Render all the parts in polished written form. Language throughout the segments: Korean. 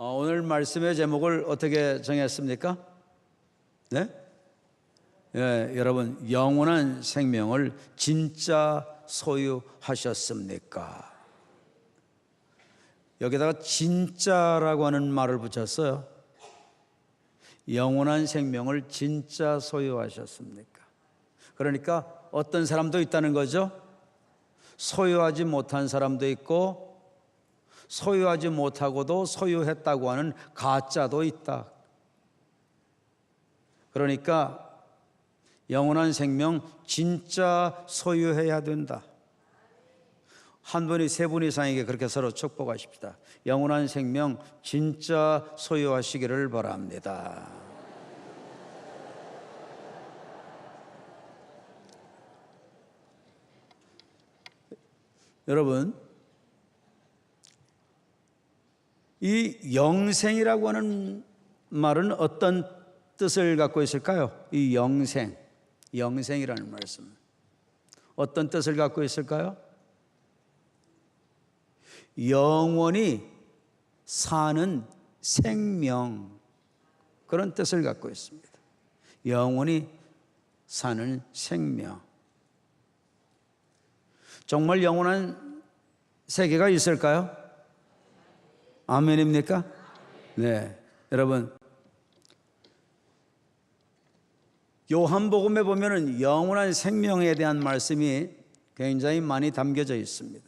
오늘 말씀의 제목을 어떻게 정했습니까? 네? 예, 여러분, 영원한 생명을 진짜 소유하셨습니까? 여기다가 진짜라고 하는 말을 붙였어요. 영원한 생명을 진짜 소유하셨습니까? 그러니까 어떤 사람도 있다는 거죠. 소유하지 못한 사람도 있고 소유하지 못하고도 소유했다고 하는 가짜도 있다. 그러니까 영원한 생명 진짜 소유해야 된다. 한 분이 세 분 이상에게 그렇게 서로 축복하십시다. 영원한 생명 진짜 소유하시기를 바랍니다. 여러분, 이 영생이라고 하는 말은 어떤 뜻을 갖고 있을까요? 이 영생이라는 말씀 어떤 뜻을 갖고 있을까요? 영원히 사는 생명, 그런 뜻을 갖고 있습니다. 영원히 사는 생명. 정말 영원한 세계가 있을까요? 아멘입니까? 네, 여러분, 요한복음에 보면은 영원한 생명에 대한 말씀이 굉장히 많이 담겨져 있습니다.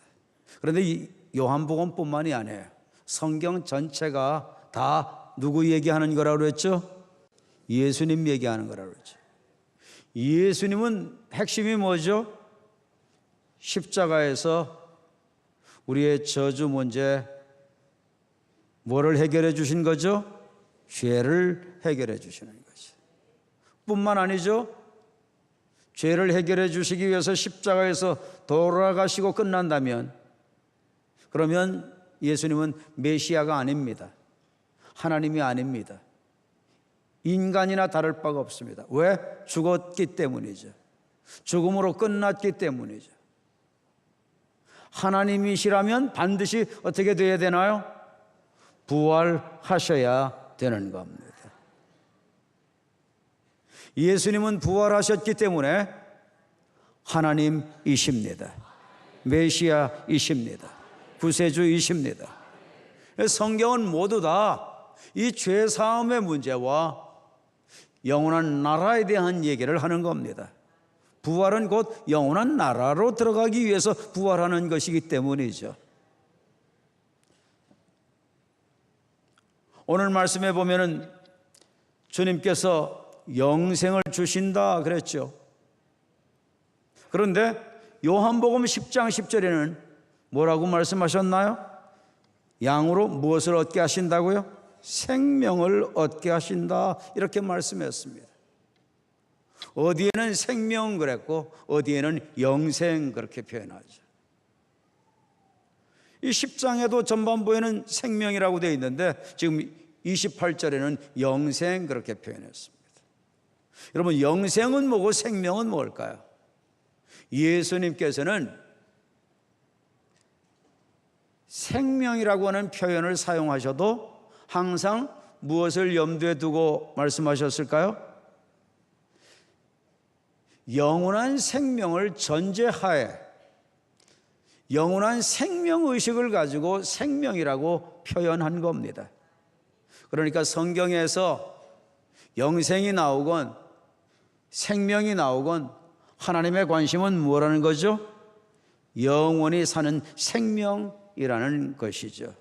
그런데 이 요한복음뿐만이 아니에요. 성경 전체가 다 누구 얘기하는 거라고 그랬죠? 예수님 얘기하는 거라고 그랬죠. 예수님은 핵심이 뭐죠? 십자가에서 우리의 저주 문제 뭐를 해결해 주신 거죠? 죄를 해결해 주시는 거죠. 뿐만 아니죠. 죄를 해결해 주시기 위해서 십자가에서 돌아가시고 끝난다면, 그러면 예수님은 메시아가 아닙니다. 하나님이 아닙니다. 인간이나 다를 바가 없습니다. 왜? 죽었기 때문이죠. 죽음으로 끝났기 때문이죠. 하나님이시라면 반드시 어떻게 돼야 되나요? 부활하셔야 되는 겁니다. 예수님은 부활하셨기 때문에 하나님이십니다. 메시아이십니다. 구세주이십니다. 성경은 모두 다 이 죄사함의 문제와 영원한 나라에 대한 얘기를 하는 겁니다. 부활은 곧 영원한 나라로 들어가기 위해서 부활하는 것이기 때문이죠. 오늘 말씀에 보면은 주님께서 영생을 주신다 그랬죠. 그런데 요한복음 10장 10절에는 뭐라고 말씀하셨나요? 양으로 무엇을 얻게 하신다고요? 생명을 얻게 하신다, 이렇게 말씀했습니다. 어디에는 생명 그랬고 어디에는 영생 그렇게 표현하죠. 이 10장에도 전반부에는 생명이라고 되어 있는데 지금 28절에는 영생 그렇게 표현했습니다. 여러분, 영생은 뭐고 생명은 뭘까요? 예수님께서는 생명이라고 하는 표현을 사용하셔도 항상 무엇을 염두에 두고 말씀하셨을까요? 영원한 생명을 전제하에 영원한 생명의식을 가지고 생명이라고 표현한 겁니다. 그러니까 성경에서 영생이 나오건 생명이 나오건 하나님의 관심은 뭐라는 거죠? 영원히 사는 생명이라는 것이죠.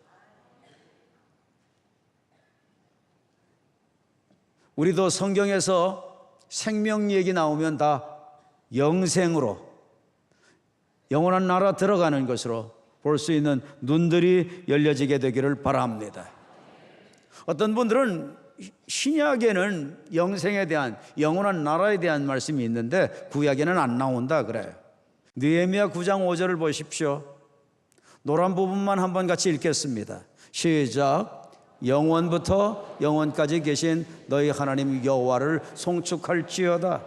우리도 성경에서 생명 얘기 나오면 다 영생으로, 영원한 나라 들어가는 것으로 볼 수 있는 눈들이 열려지게 되기를 바랍니다. 어떤 분들은 신약에는 영생에 대한, 영원한 나라에 대한 말씀이 있는데 구약에는 안 나온다 그래요. 느헤미야 9장 5절을 보십시오. 노란 부분만 한번 같이 읽겠습니다. 시작. 영원부터 영원까지 계신 너희 하나님 여호와를 송축할지어다.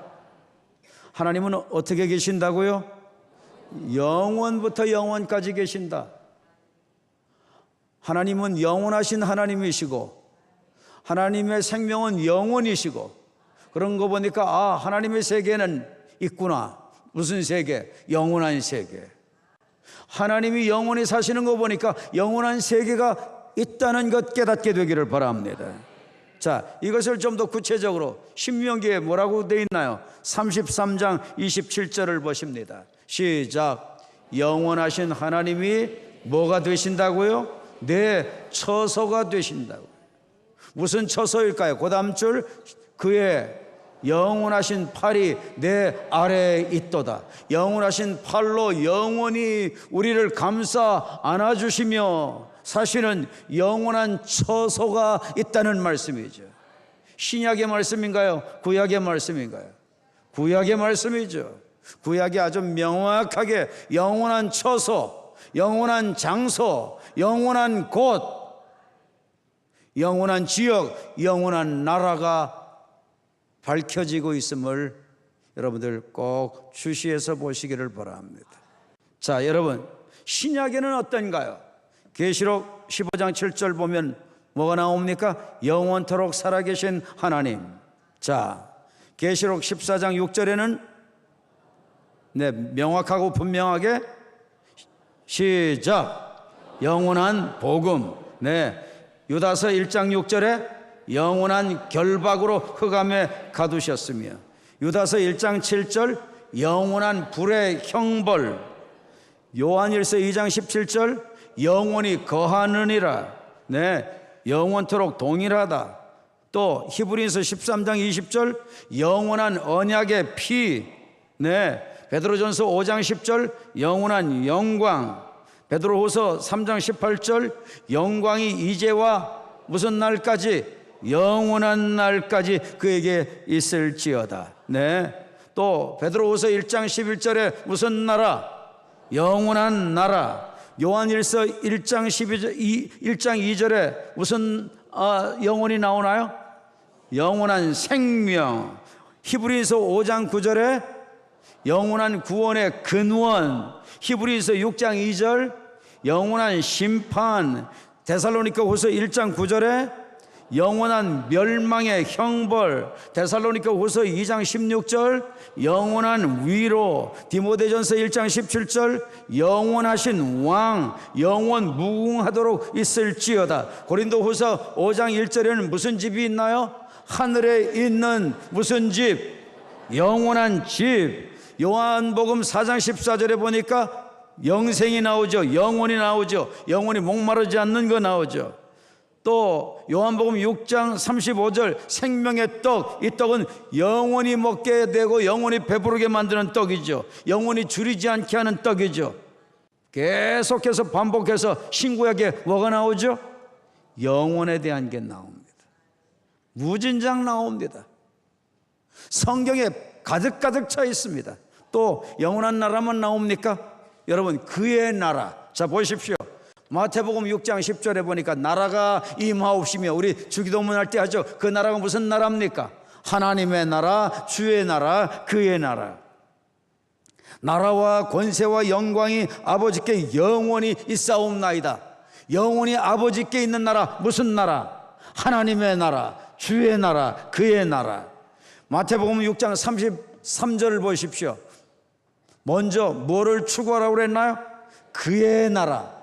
하나님은 어떻게 계신다고요? 영원부터 영원까지 계신다. 하나님은 영원하신 하나님이시고 하나님의 생명은 영원이시고, 그런 거 보니까 하나님의 세계는 있구나. 무슨 세계? 영원한 세계. 하나님이 영원히 사시는 거 보니까 영원한 세계가 있다는 것 깨닫게 되기를 바랍니다. 자, 이것을 좀 더 구체적으로 신명기에 뭐라고 되어 있나요? 33장 27절을 보십니다. 시작. 영원하신 하나님이 뭐가 되신다고요? 내 처소가 되신다고. 무슨 처소일까요? 그 다음 줄, 그의 영원하신 팔이 내 아래에 있도다. 영원하신 팔로 영원히 우리를 감싸 안아주시며 사실은 영원한 처소가 있다는 말씀이죠. 신약의 말씀인가요? 구약의 말씀인가요? 구약의 말씀이죠. 구약이 아주 명확하게 영원한 처소, 영원한 장소, 영원한 곳, 영원한 지역, 영원한 나라가 밝혀지고 있음을 여러분들 꼭 주시해서 보시기를 바랍니다. 자, 여러분, 신약에는 어떤가요? 계시록 15장 7절 보면 뭐가 나옵니까? 영원토록 살아계신 하나님. 자, 계시록 14장 6절에는 명확하고 분명하게 시작. 영원한 복음. 유다서 1장 6절에 영원한 결박으로 흑암에 가두셨으며, 유다서 1장 7절 영원한 불의 형벌, 요한일서 2장 17절 영원히 거하느니라. 영원토록 동일하다. 또 히브리서 13장 20절 영원한 언약의 피. 베드로전서 5장 10절 영원한 영광. 베드로후서 3장 18절 영광이 이제와 무슨 날까지? 영원한 날까지 그에게 있을지어다. 또 베드로후서 1장 11절에 무슨 나라? 영원한 나라. 요한일서 1장 2절에 무슨 영혼이 나오나요? 영원한 생명. 히브리서 5장 9절에 영원한 구원의 근원. 히브리서 6장 2절 영원한 심판. 데살로니가후서 1장 9절에 영원한 멸망의 형벌. 데살로니가후서 2장 16절 영원한 위로. 디모데전서 1장 17절 영원하신 왕, 영원 무궁하도록 있을지어다. 고린도후서 5장 1절에는 무슨 집이 있나요? 하늘에 있는 무슨 집? 영원한 집. 요한복음 4장 14절에 보니까 영생이 나오죠. 영원이 나오죠. 영원히 목마르지 않는 거 나오죠. 또 요한복음 6장 35절 생명의 떡. 이 떡은 영원히 먹게 되고 영원히 배부르게 만드는 떡이죠. 영원히 줄이지 않게 하는 떡이죠. 계속해서 반복해서 신구약에 뭐가 나오죠? 영원에 대한 게 나옵니다. 무진장 나옵니다. 성경에 가득 차 있습니다. 또 영원한 나라만 나옵니까? 여러분, 그의 나라. 자, 보십시오. 마태복음 6장 10절에 보니까 나라가 임하옵시며, 우리 주기도문 할 때 하죠. 그 나라가 무슨 나라입니까? 하나님의 나라, 주의 나라, 그의 나라. 나라와 권세와 영광이 아버지께 영원히 있사옵나이다. 영원히 아버지께 있는 나라. 무슨 나라? 하나님의 나라, 주의 나라, 그의 나라. 마태복음 6장 33절을 보십시오. 먼저 뭐를 추구하라고 그랬나요? 그의 나라,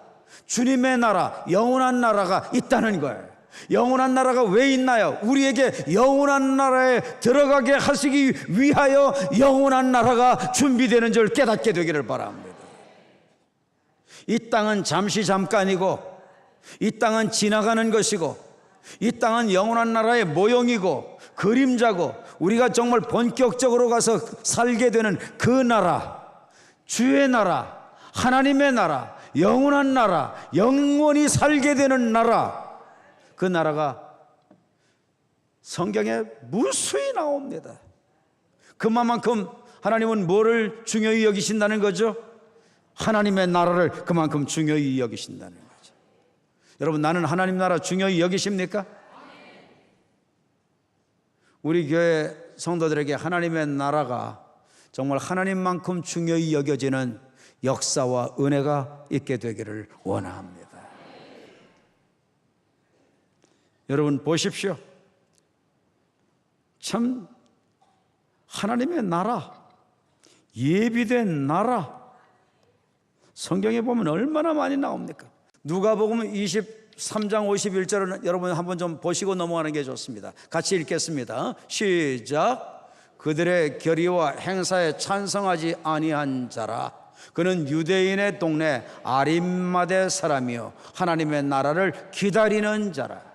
주님의 나라, 영원한 나라가 있다는 거예요. 영원한 나라가 왜 있나요? 우리에게 영원한 나라에 들어가게 하시기 위하여 영원한 나라가 준비되는 줄 깨닫게 되기를 바랍니다. 이 땅은 잠시 잠깐이고, 이 땅은 지나가는 것이고, 이 땅은 영원한 나라의 모형이고 그림자고, 우리가 정말 본격적으로 가서 살게 되는 그 나라, 주의 나라, 하나님의 나라, 영원한 나라, 영원히 살게 되는 나라, 그 나라가 성경에 무수히 나옵니다. 그만큼 하나님은 뭐를 중요히 여기신다는 거죠? 하나님의 나라를 그만큼 중요히 여기신다는 거죠. 여러분, 나는 하나님 나라 중요히 여기십니까? 우리 교회 성도들에게 하나님의 나라가 정말 하나님만큼 중요히 여겨지는 역사와 은혜가 있게 되기를 원합니다. 여러분 보십시오. 참 하나님의 나라, 예비된 나라, 성경에 보면 얼마나 많이 나옵니까? 누가복음 23장 51절은 여러분 한번 좀 보시고 넘어가는 게 좋습니다. 같이 읽겠습니다. 시작. 그들의 결의와 행사에 찬성하지 아니한 자라. 그는 유대인의 동네 아림마대 사람이요 하나님의 나라를 기다리는 자라.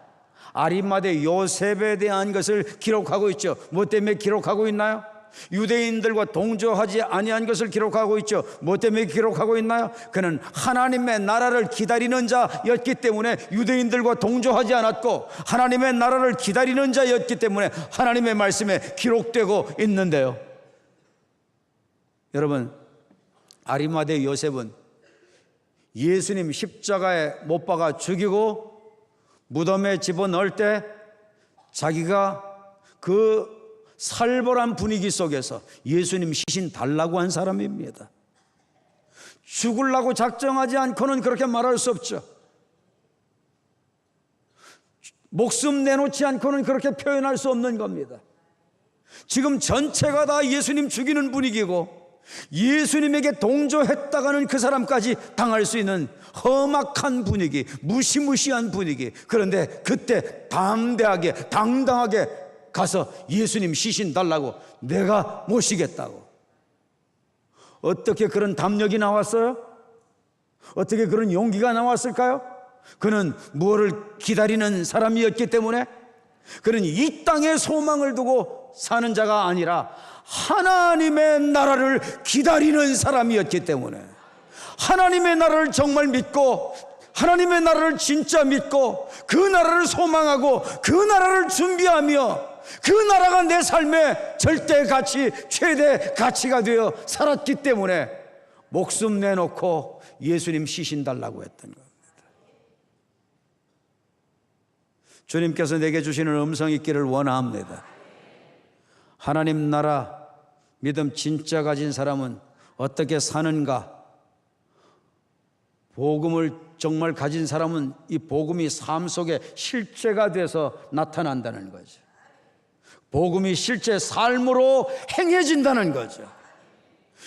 아림마대 요셉에 대한 것을 기록하고 있죠. 뭐 때문에 기록하고 있나요? 유대인들과 동조하지 아니한 것을 기록하고 있죠. 뭐 때문에 기록하고 있나요? 그는 하나님의 나라를 기다리는 자였기 때문에 유대인들과 동조하지 않았고, 하나님의 나라를 기다리는 자였기 때문에 하나님의 말씀에 기록되고 있는데요. 여러분, 아리마대 요셉은 예수님 십자가에 못 박아 죽이고 무덤에 집어넣을 때 자기가 그 살벌한 분위기 속에서 예수님 시신 달라고 한 사람입니다. 죽으려고 작정하지 않고는 그렇게 말할 수 없죠. 목숨 내놓지 않고는 그렇게 표현할 수 없는 겁니다. 지금 전체가 다 예수님 죽이는 분위기고, 예수님에게 동조했다가는 그 사람까지 당할 수 있는 험악한 분위기, 무시무시한 분위기. 그런데 그때 담대하게 당당하게 가서 예수님 시신 달라고, 내가 모시겠다고. 어떻게 그런 담력이 나왔어요? 어떻게 그런 용기가 나왔을까요? 그는 무엇을 기다리는 사람이었기 때문에, 그는 이 땅에 소망을 두고 사는 자가 아니라 하나님의 나라를 기다리는 사람이었기 때문에, 하나님의 나라를 정말 믿고, 하나님의 나라를 진짜 믿고, 그 나라를 소망하고 그 나라를 준비하며, 그 나라가 내 삶의 절대 가치, 최대 가치가 되어 살았기 때문에 목숨 내놓고 예수님 시신 달라고 했던 겁니다. 주님께서 내게 주시는 음성 있기를 원합니다. 하나님 나라 믿음 진짜 가진 사람은 어떻게 사는가? 복음을 정말 가진 사람은 이 복음이 삶 속에 실제가 돼서 나타난다는 거죠. 복음이 실제 삶으로 행해진다는 거죠.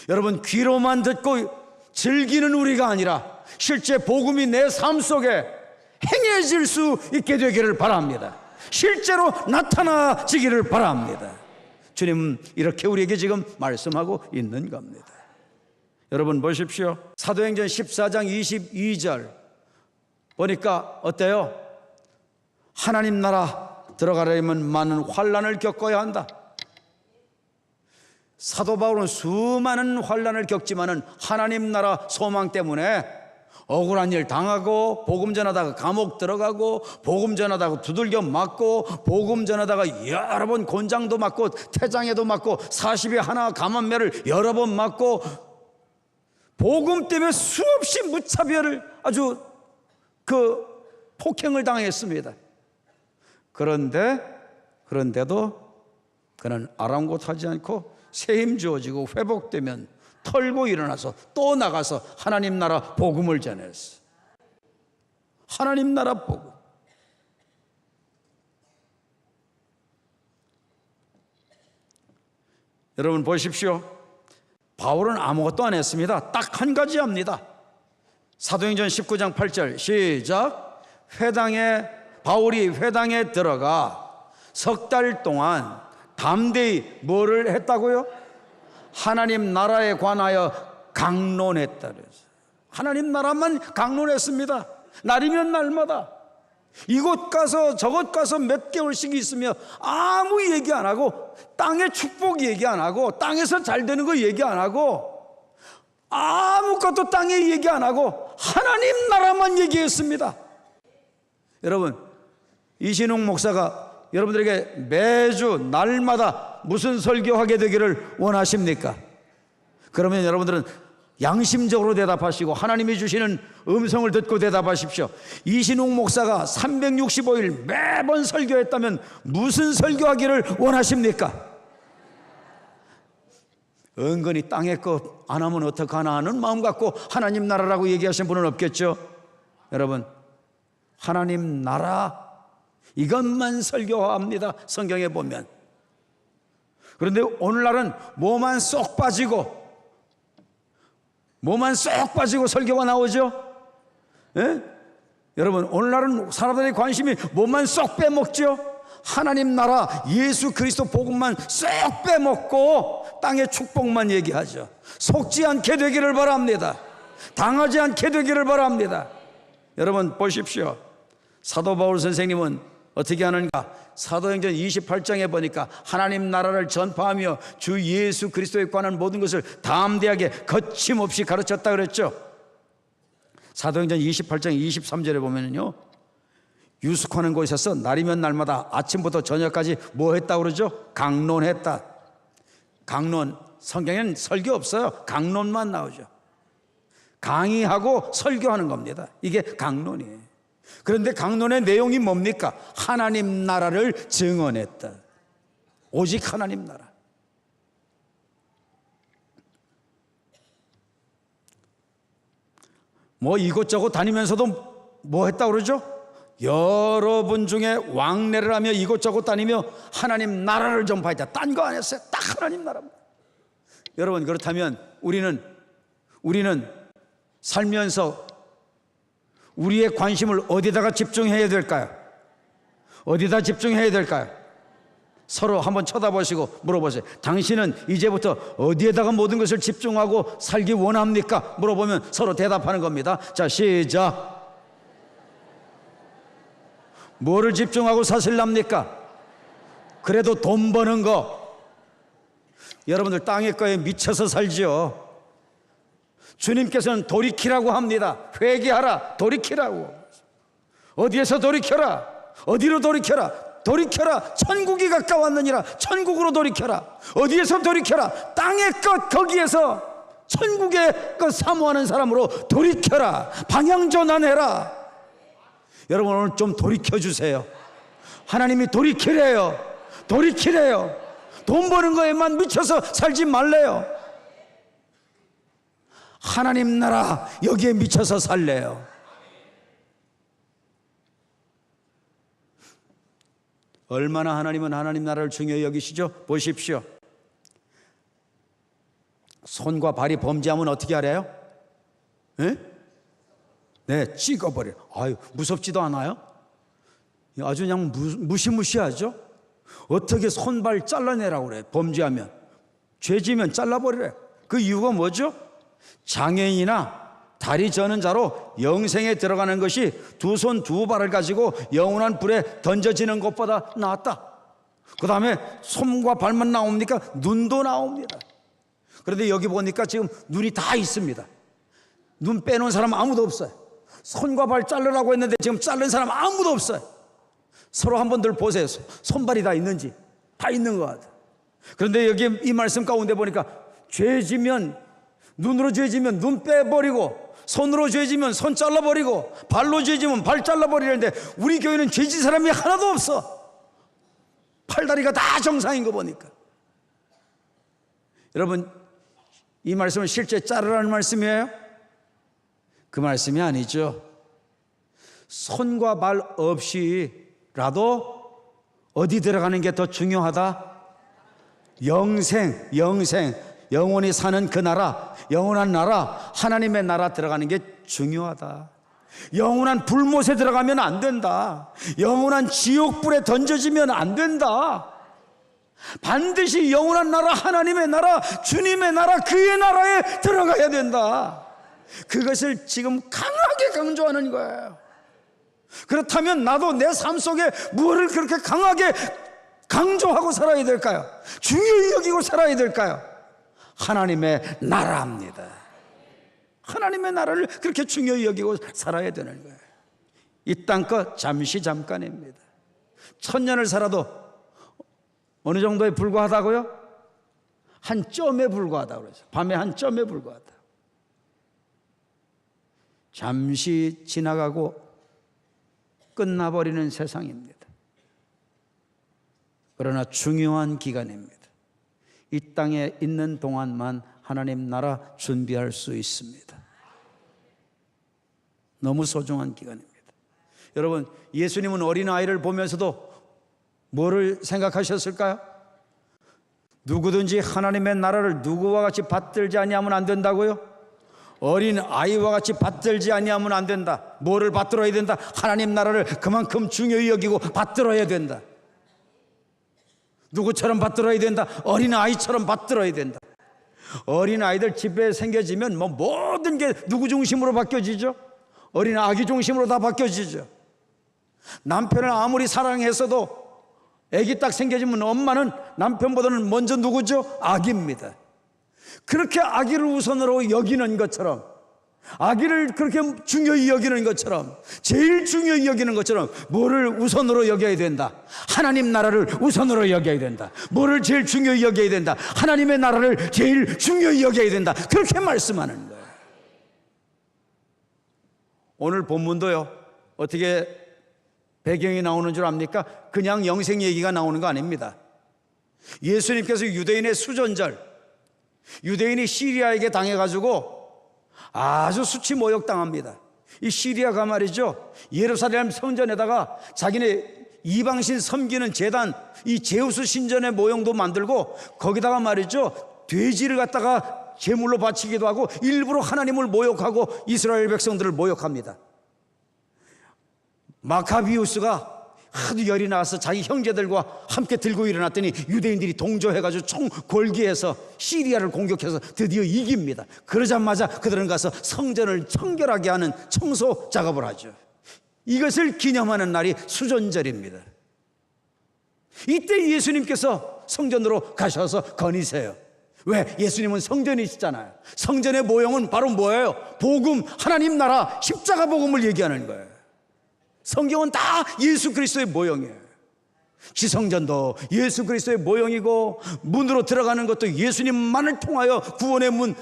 여러분, 귀로만 듣고 즐기는 우리가 아니라 실제 복음이 내 삶 속에 행해질 수 있게 되기를 바랍니다. 실제로 나타나지기를 바랍니다. 주님은 이렇게 우리에게 지금 말씀하고 있는 겁니다. 여러분 보십시오. 사도행전 14장 22절 보니까 어때요? 하나님 나라 들어가려면 많은 환난을 겪어야 한다. 사도 바울은 수많은 환난을 겪지만은 하나님 나라 소망 때문에 억울한 일 당하고, 복음 전하다가 감옥 들어가고, 복음 전하다가 두들겨 맞고, 복음 전하다가 여러 번 곤장도 맞고, 태장에도 맞고, 40에 하나 감한매를 여러 번 맞고, 복음 때문에 수없이 무차별을, 아주 그 폭행을 당했습니다. 그런데도 그는 아랑곳하지 않고 새 힘 주어지고 회복되면 털고 일어나서 또 나가서 하나님 나라 복음을 전했어. 하나님 나라 복음. 여러분 보십시오. 바울은 아무것도 안 했습니다. 딱 한 가지 합니다. 사도행전 19장 8절 시작. 바울이 회당에 들어가 석 달 동안 담대히 뭐를 했다고요? 하나님 나라에 관하여 강론했다 그래서 하나님 나라만 강론했습니다. 날이면 날마다 이곳 가서 저곳 가서 몇 개월씩 있으며 아무 얘기 안 하고, 땅의 축복 얘기 안 하고, 땅에서 잘 되는 거 얘기 안 하고, 아무것도 땅에 얘기 안 하고 하나님 나라만 얘기했습니다. 여러분, 이신웅 목사가 여러분들에게 매주 날마다 무슨 설교하게 되기를 원하십니까? 그러면 여러분들은 양심적으로 대답하시고 하나님이 주시는 음성을 듣고 대답하십시오. 이신웅 목사가 365일 매번 설교했다면 무슨 설교하기를 원하십니까? 은근히 땅의 것 안 하면 어떡하나 하는 마음 갖고 하나님 나라라고 얘기하신 분은 없겠죠? 여러분, 하나님 나라 이것만 설교합니다, 성경에 보면. 그런데 오늘날은 뭐만 쏙 빠지고 설교가 나오죠. 예? 여러분, 오늘날은 사람들의 관심이 뭐만 쏙 빼먹죠. 하나님 나라, 예수 그리스도 복음만 쏙 빼먹고 땅의 축복만 얘기하죠. 속지 않게 되기를 바랍니다. 당하지 않게 되기를 바랍니다. 여러분 보십시오. 사도 바울 선생님은 어떻게 하는가? 사도행전 28장에 보니까 하나님 나라를 전파하며 주 예수 그리스도에 관한 모든 것을 담대하게 거침없이 가르쳤다 그랬죠. 사도행전 28장 23절에 보면요, 유숙하는 곳에서 날이면 날마다 아침부터 저녁까지 뭐 했다고 그러죠? 강론했다. 강론, 성경에는 설교 없어요. 강론만 나오죠. 강의하고 설교하는 겁니다. 이게 강론이에요. 그런데 강론의 내용이 뭡니까? 하나님 나라를 증언했다. 오직 하나님 나라. 뭐 이곳저곳 다니면서도 뭐 했다고 그러죠? 여러분 중에 왕래를 하며 이곳저곳 다니며 하나님 나라를 전파했다. 딴 거 안 했어요. 딱 하나님 나라입니다. 여러분, 그렇다면 우리는 살면서 우리의 관심을 어디다가 집중해야 될까요? 어디다 집중해야 될까요? 서로 한번 쳐다보시고 물어보세요. 당신은 이제부터 어디에다가 모든 것을 집중하고 살기 원합니까? 물어보면 서로 대답하는 겁니다. 자, 시작. 뭐를 집중하고 사실랍니까? 그래도 돈 버는 거. 여러분들 땅의 거에 미쳐서 살지요. 주님께서는 돌이키라고 합니다. 회개하라, 돌이키라고. 어디에서 돌이켜라? 어디로 돌이켜라? 돌이켜라, 천국이 가까웠느니라. 천국으로 돌이켜라. 어디에서 돌이켜라? 땅의 것, 거기에서 천국의 것 사모하는 사람으로 돌이켜라. 방향 전환해라. 여러분, 오늘 좀 돌이켜주세요. 하나님이 돌이키래요. 돌이키래요. 돈 버는 거에만 미쳐서 살지 말래요. 하나님 나라, 여기에 미쳐서 살래요. 얼마나 하나님은 하나님 나라를 중요히 여기시죠? 보십시오. 손과 발이 범죄하면 어떻게 하래요? 네? 네, 찍어버려요. 아유, 무섭지도 않아요? 아주 그냥 무시무시하죠? 어떻게 손발 잘라내라고 그래요? 범죄하면, 죄지면 잘라버리래요. 그 이유가 뭐죠? 장애인이나 다리 저는 자로 영생에 들어가는 것이 두 손 두 발을 가지고 영원한 불에 던져지는 것보다 낫다. 그 다음에 손과 발만 나옵니까? 눈도 나옵니다. 그런데 여기 보니까 지금 눈이 다 있습니다. 눈 빼놓은 사람 아무도 없어요. 손과 발 자르라고 했는데 지금 자른 사람 아무도 없어요. 서로 한번들 보세요. 손발이 다 있는지. 다 있는 것 같아요. 그런데 여기 이 말씀 가운데 보니까 죄지면, 눈으로 죄지면 눈 빼버리고, 손으로 죄지면 손 잘라버리고, 발로 죄지면 발 잘라버리는데 우리 교회는 죄진 사람이 하나도 없어. 팔다리가 다 정상인 거 보니까. 여러분, 이 말씀은 실제 자르라는 말씀이에요? 그 말씀이 아니죠. 손과 발 없이라도 어디 들어가는 게 더 중요하다? 영생, 영원히 사는 그 나라, 영원한 나라, 하나님의 나라 들어가는 게 중요하다. 영원한 불못에 들어가면 안 된다. 영원한 지옥불에 던져지면 안 된다. 반드시 영원한 나라, 하나님의 나라, 주님의 나라, 그의 나라에 들어가야 된다. 그것을 지금 강하게 강조하는 거예요. 그렇다면 나도 내 삶 속에 무엇을 그렇게 강하게 강조하고 살아야 될까요? 중요히 여기고 살아야 될까요? 하나님의 나라입니다. 하나님의 나라를 그렇게 중요히 여기고 살아야 되는 거예요. 이 땅 것 잠시 잠깐입니다. 1000년을 살아도 어느 정도에 불과하다고요? 한 점에 불과하다고 그러죠. 밤에 한 점에 불과하다. 잠시 지나가고 끝나버리는 세상입니다. 그러나 중요한 기간입니다. 이 땅에 있는 동안만 하나님 나라 준비할 수 있습니다. 너무 소중한 기간입니다. 여러분, 예수님은 어린아이를 보면서도 뭐를 생각하셨을까요? 누구든지 하나님의 나라를 누구와 같이 받들지 아니하면 안 된다고요? 어린 아이와 같이 받들지 아니하면 안 된다. 뭐를 받들어야 된다? 하나님 나라를 그만큼 중요히 여기고 받들어야 된다. 누구처럼 받들어야 된다? 어린 아이처럼 받들어야 된다. 어린 아이들 집에 생겨지면 뭐 모든 게 누구 중심으로 바뀌어지죠? 어린 아기 중심으로 다 바뀌어지죠. 남편을 아무리 사랑했어도 아기 딱 생겨지면 엄마는 남편보다는 먼저 누구죠? 아기입니다. 그렇게 아기를 우선으로 여기는 것처럼, 아기를 그렇게 중요히 여기는 것처럼, 제일 중요히 여기는 것처럼 뭐를 우선으로 여겨야 된다? 하나님 나라를 우선으로 여겨야 된다. 뭐를 제일 중요히 여겨야 된다? 하나님의 나라를 제일 중요히 여겨야 된다. 그렇게 말씀하는 거예요. 오늘 본문도요, 어떻게 배경이 나오는 줄 압니까? 그냥 영생 얘기가 나오는 거 아닙니다. 예수님께서 유대인의 수전절, 유대인이 시리아에게 당해가지고 아주 수치 모욕당합니다. 이 시리아가 말이죠, 예루살렘 성전에다가 자기네 이방신 섬기는 제단, 이 제우스 신전의 모형도 만들고 거기다가 말이죠, 돼지를 갖다가 제물로 바치기도 하고 일부러 하나님을 모욕하고 이스라엘 백성들을 모욕합니다. 마카비우스가 하도 열이 나서 자기 형제들과 함께 들고 일어났더니 유대인들이 동조해가지고 총 골기해서 시리아를 공격해서 드디어 이깁니다. 그러자마자 그들은 가서 성전을 청결하게 하는 청소 작업을 하죠. 이것을 기념하는 날이 수전절입니다. 이때 예수님께서 성전으로 가셔서 거니세요. 왜? 예수님은 성전이시잖아요. 성전의 모형은 바로 뭐예요? 복음, 하나님 나라, 십자가 복음을 얘기하는 거예요. 성경은 다 예수 그리스도의 모형이에요. 지성전도 예수 그리스도의 모형이고, 문으로 들어가는 것도 예수님만을 통하여 구원의 문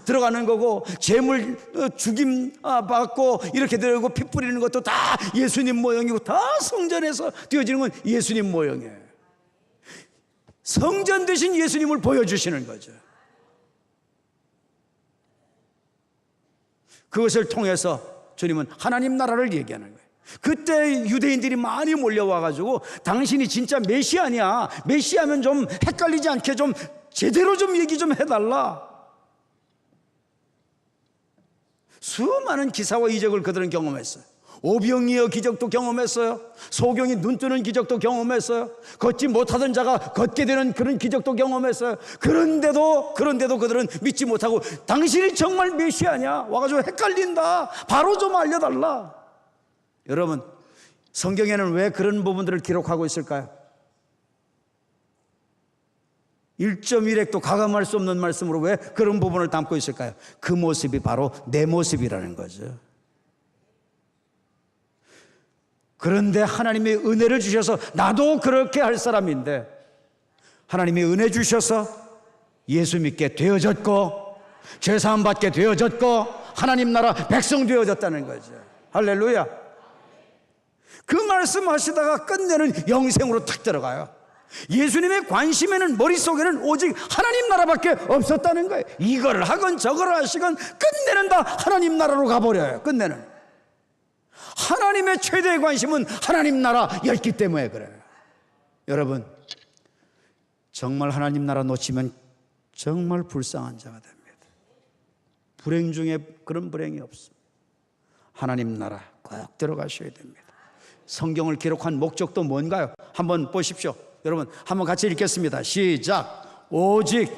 들어가는 거고, 재물 죽임 받고 이렇게 들고 피 뿌리는 것도 다 예수님 모형이고, 다 성전에서 되어지는 건 예수님 모형이에요. 성전 대신 예수님을 보여주시는 거죠. 그것을 통해서 주님은 하나님 나라를 얘기하는 거예요. 그때 유대인들이 많이 몰려와가지고 당신이 진짜 메시아냐, 메시아면 좀 헷갈리지 않게 좀 제대로 좀 얘기 좀 해달라. 수많은 기사와 이적을 그들은 경험했어요. 오병이어 기적도 경험했어요. 소경이 눈 뜨는 기적도 경험했어요. 걷지 못하던 자가 걷게 되는 그런 기적도 경험했어요. 그런데도 그들은 믿지 못하고, 당신이 정말 메시아냐, 와가지고 헷갈린다, 바로 좀 알려달라. 여러분, 성경에는 왜 그런 부분들을 기록하고 있을까요? 1.1핵도 가감할 수 없는 말씀으로 왜 그런 부분을 담고 있을까요? 그 모습이 바로 내 모습이라는 거죠. 그런데 하나님의 은혜를 주셔서, 나도 그렇게 할 사람인데 하나님이 은혜 주셔서 예수 믿게 되어졌고, 죄사함 받게 되어졌고, 하나님 나라 백성 되어졌다는 거죠. 할렐루야. 그 말씀 하시다가 끝내는 영생으로 탁 들어가요. 예수님의 관심에는, 머릿속에는 오직 하나님 나라밖에 없었다는 거예요. 이걸 하건 저걸 하시건 끝내는 다 하나님 나라로 가버려요. 끝내는 하나님의 최대의 관심은 하나님 나라였기 때문에 그래요. 여러분, 정말 하나님 나라 놓치면 정말 불쌍한 자가 됩니다. 불행 중에 그런 불행이 없습니다. 하나님 나라 꼭 들어가셔야 됩니다. 성경을 기록한 목적도 뭔가요? 한번 보십시오. 여러분, 한번 같이 읽겠습니다. 시작. 오직,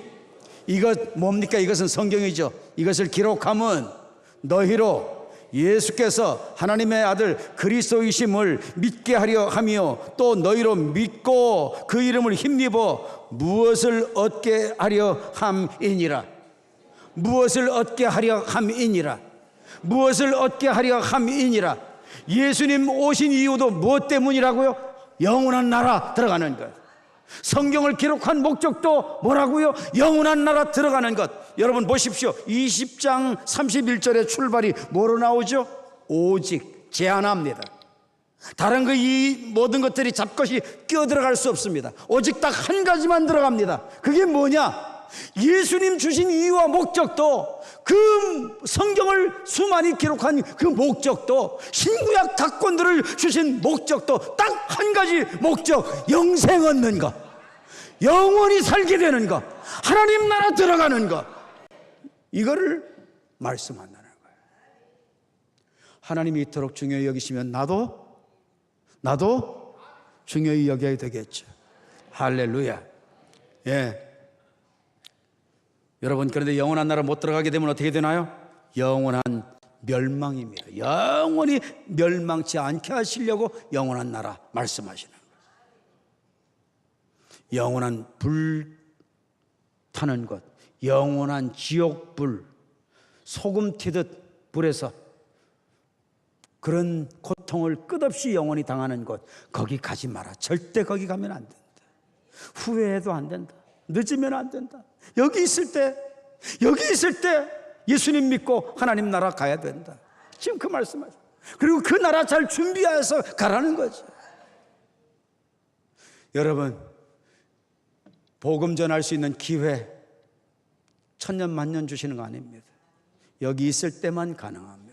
이것 뭡니까? 이것은 성경이죠. 이것을 기록함은 너희로 예수께서 하나님의 아들 그리스도이심을 믿게 하려 함이요, 또 너희로 믿고 그 이름을 힘입어 무엇을 얻게 하려 함이니라. 무엇을 얻게 하려 함이니라. 무엇을 얻게 하려 함이니라. 예수님 오신 이유도 무엇 때문이라고요? 영원한 나라 들어가는 것. 성경을 기록한 목적도 뭐라고요? 영원한 나라 들어가는 것. 여러분 보십시오. 20장 31절의 출발이 뭐로 나오죠? 오직, 제한합니다. 다른 이 모든 것들이 잡것이 끼어들어갈 수 없습니다. 오직 딱 한 가지만 들어갑니다. 그게 뭐냐? 예수님 주신 이유와 목적도 그 성경을 수많이 기록한 그 목적도, 신구약 각본들을 주신 목적도 딱 한 가지 목적, 영생 얻는 것, 영원히 살게 되는 것, 하나님 나라 들어가는 것, 이거를 말씀한다는 거예요. 하나님이 이토록 중요히 여기시면 나도 중요히 여겨야 되겠죠. 할렐루야. 예. 여러분, 그런데 영원한 나라 못 들어가게 되면 어떻게 되나요? 영원한 멸망입니다. 영원히 멸망치 않게 하시려고 영원한 나라 말씀하시는 거예요. 영원한 불 타는 것, 영원한 지옥불, 소금 튀듯 불에서 그런 고통을 끝없이 영원히 당하는 곳, 거기 가지 마라. 절대 거기 가면 안 된다. 후회해도 안 된다. 늦으면 안 된다. 여기 있을 때 예수님 믿고 하나님 나라 가야 된다. 지금 그 말씀하죠. 그리고 그 나라 잘 준비해서 가라는 거죠. 여러분, 복음 전할 수 있는 기회 천년 만년 주시는 거 아닙니다. 여기 있을 때만 가능합니다.